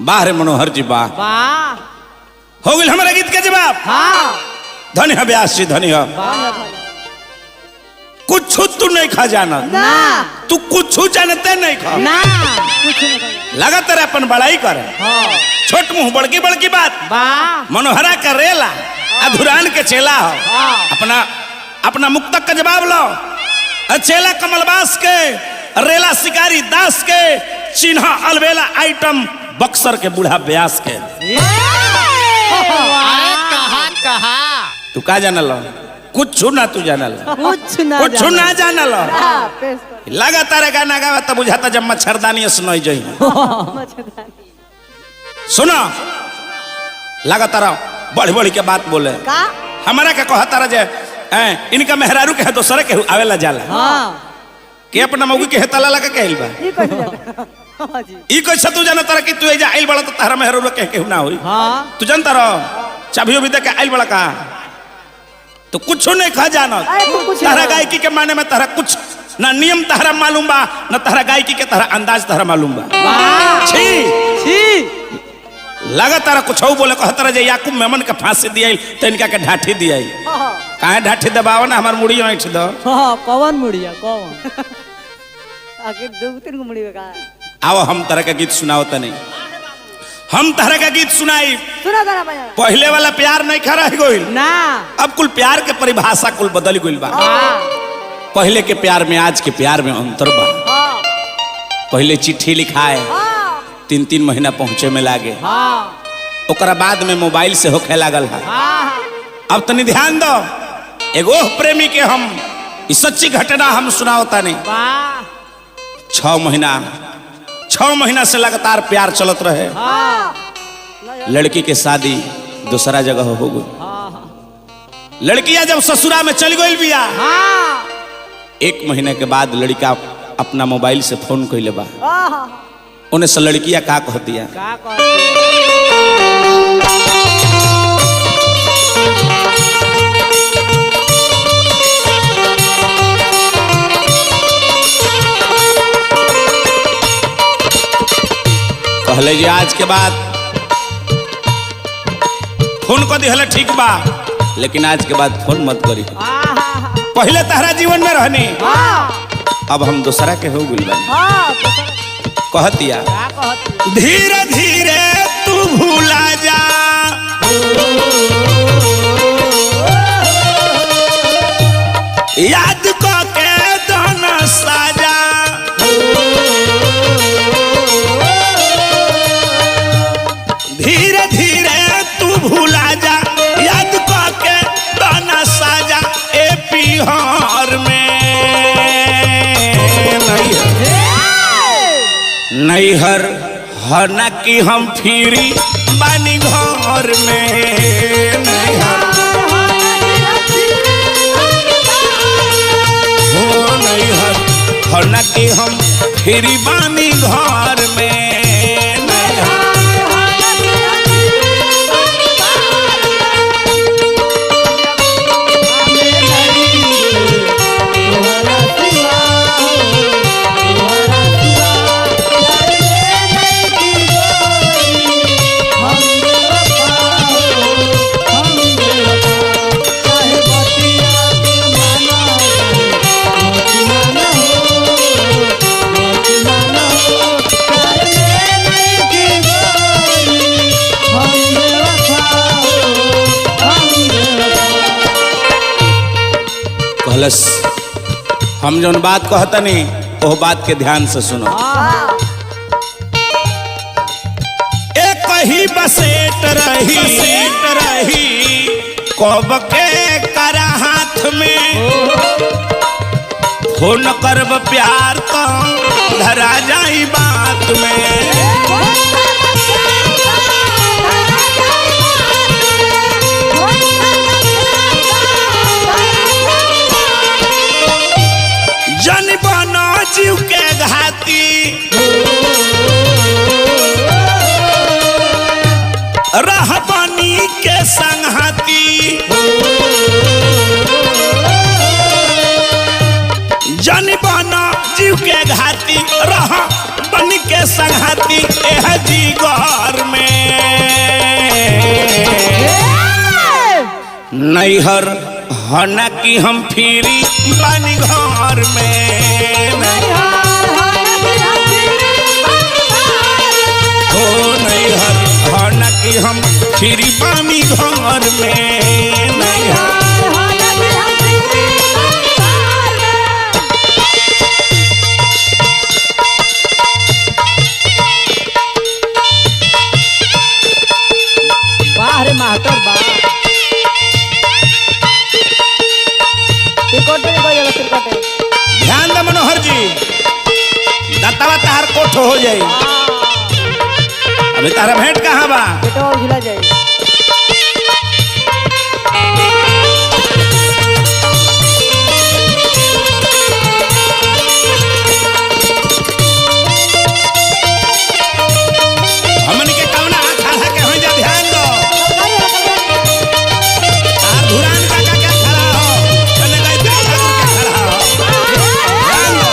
बाहर मनोहर जी वाह वाह हो गई हमारा गीत के जवाब। हाँ धन्य है व्यास जी धन्य है। कुछ तू नहीं खा जाना ना तू कुछ जानते नहीं खा ना कुछ नहीं लगातार अपन बड़ाई करे छोट मुंह बड़की बड़की बात वाह मनोहरा का रेला अधुरान के चेला हो अपना अपना मुक्तक का जवाब लो। चेला कमलबास के रेला शिकारी दास के चिन्हा अलबेला आइटम बक्सर के बूढ़ा व्यास के। कहा तू का जानल कुछ ना तू जानल कुछ ना जानल लगातार गाना गावा तब बुझाता जब मच्छरदानी सुनाई जाई। सुनो लगातार बढ़ बढ़ के बात बोले हमारा के कहता रह जे इनका मेहरारू के है दोसरे के आवेला जाला के अपना मौगी के हेतला लगा कहल बा ई कैसे तू जानता रह कि तू एजा आइल बड़ा तो तारा मेहरारू के केहू ना होई। तू जानता रह चाबियो भी दे के आइल बड़ा का तो कुछ नहीं खा जाना तारा गायकी के माने में तारा कुछ ना नियम तारा मालूम बा ना तारा गायकी के तारा अंदाज तारा मालूम बा। छी छी लगातार कुछ बोले कहता रह जे याकूब मेमन के फांसी दिया तो इनका के ढाठी दिया काहे ढाठी दबाव ना हमार मुड़ी ऐठ दो। कौन मुड़िया कौन आखिर दो तीन को मुड़ी का आओ हम तरह का गीत सुनाओ तनी हम तरह का गीत सुनाई सुना जरा पहले वाला प्यार नहीं खा रह गइल ना अब कुल प्यार के परिभाषा कुल बदल गइल बा। पहले के प्यार में आज के प्यार में अंतर बा। पहले चिट्ठी लिखाए 3-3 महीना पहुंचे में लागे ओकरा बाद में मोबाइल से होखे लागल है। अब तनी ध्यान दो एगो प्रेमी के हम इस सच्ची घटना हम सुनाओ तनी। 6 महीना से लगातार प्यार चलत रहे। लड़की के शादी दूसरा जगह हो गई। लड़कियां जब ससुरा में चल गई बिया 1 महीने के बाद लड़का अपना मोबाइल से फोन कइले बा उन्हें से लड़कियां का कहतिया कहले जी आज के बाद फोन को दिहले ठीक बा लेकिन आज के बाद फोन मत करी। पहले तहरा जीवन में रहनी अब हम दूसरा के हो गइल बानी। कहतिया धीरे धीरे तू भूला जा याद को के दोनों साजा धीरे धीरे तू भूला जा याद को के दोनों साजा ए पिहर में नैहर हना कि हम फिरी बानी घर में नैहर हो नैहर हना कि हम फिरी बानी घर में हम जौन बात कहतनी वो बात के ध्यान से सुनो। एक ही बसेट रही कब के करा हाथ में फोन करब प्यार तो धरा जाई बात में जन बनो जीव के घाती रहबनी के संघाती जन बनो जीव के घाती रह बन के संघाती एह जीगर नैहर हना की हम फिरी बानी घर में हो नैहर हना की हम फिरी बानी घर में नैहर बाहर मास्टर बा ध्यान दे मनोहर जी दत्तावा तार कोठ हो जाई अभी तारा भेंट कहाँ बा बेटा झूला जाए हमन के कौना आखा के हो जा ध्यान दो तार धुरान काका के खड़ा हो चले गए ठाकुर के खड़ा हो ध्यान दो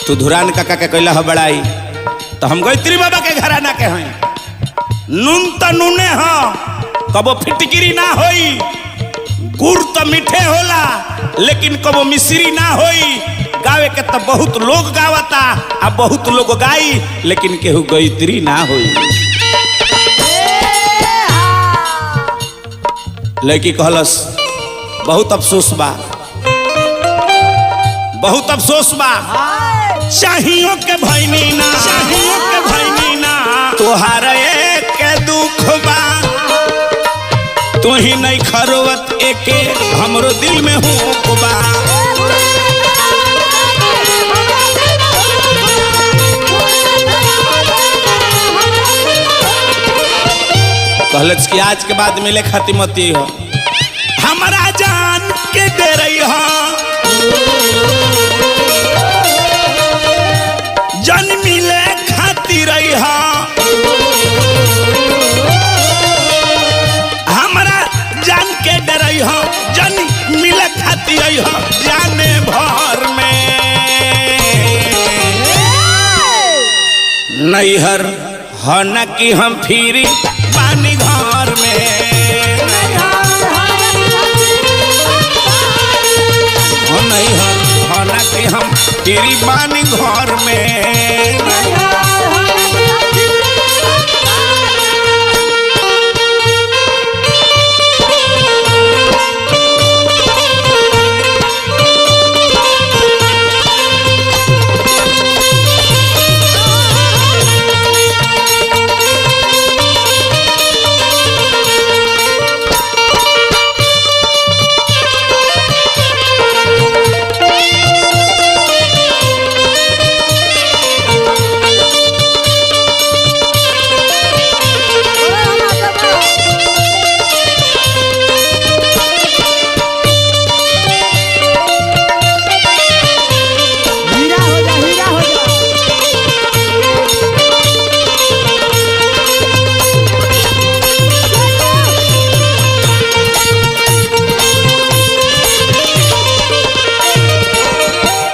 तू धुरान काका के कैला हो बड़ाई तो हम गायत्री बाबा के घराना के हैं नून तो नूने हो कबो फिटकिरी ना होई गुड़ तो मीठे होला लेकिन कबो मिश्री ना होई गावे के तो बहुत लोग गावता आ बहुत लोग गाई लेकिन केहू गायत्री ना होई लड़की कहलस बहुत अफसोस बा बहुत अफसोस बा चाहियो के भैनी ना तोहार एक दुख बा तू ही नहीं खरोवत एके हमरो दिल में हुक बा कहलस कि आज के बाद मिले खातिर मती हो हमारा जान के दे रही हो जन मिले खातिर रही हो हमारा जान के दे रही हो जन मिले खातिर रही हो जाने भर में नैहर हना की हम फिरी बानी घर में नैहर हना की हम फिरी बानी घर में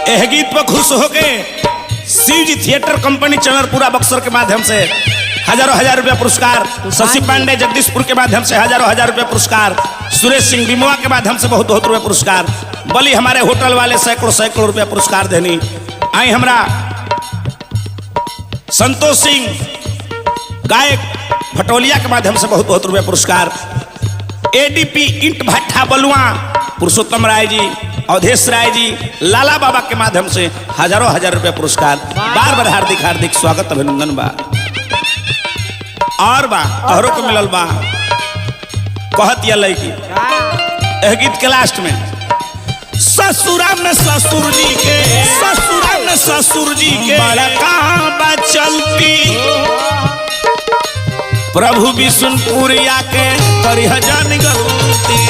यह गीत पर खुश होके शिव जी थिएटर कंपनी चनरपुरा बक्सर के माध्यम से हजारों हजार रुपया पुरस्कार, शशि पांडे जगदीशपुर के माध्यम से हजारों हजार रुपया पुरस्कार, सुरेश सिंह बिमवा के माध्यम से बहुत बहुत रुपया पुरस्कार, बली हमारे होटल वाले सैकड़ों सैकड़ों रुपया पुरस्कार देनी आई हमरा संतोष सिंह गायक भटोलिया के माध्यम से बहुत बहुत रुपया पुरस्कार, एडीपी इंट भट्टा बलुआ पुरुषोत्तम राय जी, अवधेश राय जी, लाला बाबा के माध्यम से हजारों हजार रुपया पुरस्कार। बार बार हार्दिक हार्दिक स्वागत अभिनंदन बा और बा तोहरों को मिलल बा। कहत या लड़की एह गीत के लास्ट में ससुरा में ससुर जी के, ससुरा में ससुर जी के बड़का बा चलती, प्रभु विष्णुपुरिया के करिह जान गलती।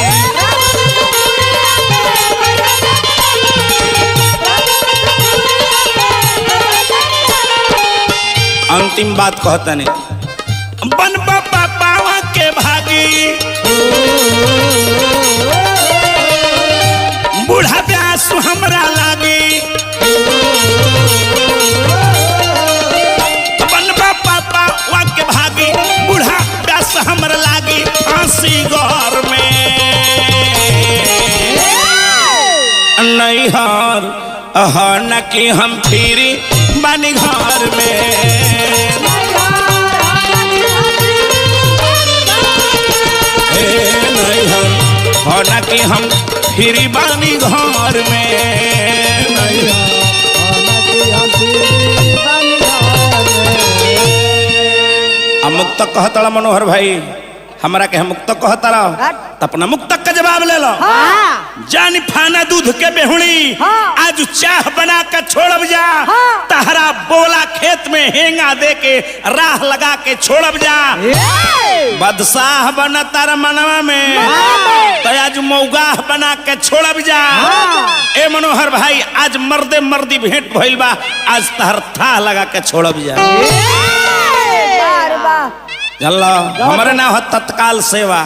अंतिम बात कहता नहीं बन बाबा पावा के भागी, बूढ़ा प्यास हमरा लागी, बन बाबा पावा के भागी नैहर न कि हम फिरी बानी घर में नैहर न कि हम फिरी बानी घर में मुक्त कहता मनोहर भाई हमरा के मुक्त कहता अपना मुक्त का जवाब ले लो जानी फाना दूध के बेहुड़ी आज चाह बना के छोड़ब जा तहरा बोला खेत में हेंगा दे के राह लगा के छोड़ब जा बदशाह बना तारा मनवा में तो आज मौगाह बना के छोड़ब जा ए मनोहर भाई आज मर्दे मर्दी भेंट भइल बा आज तहर था लगा के छोड़ब जा चलो हमारे नाम है तत्काल सेवा।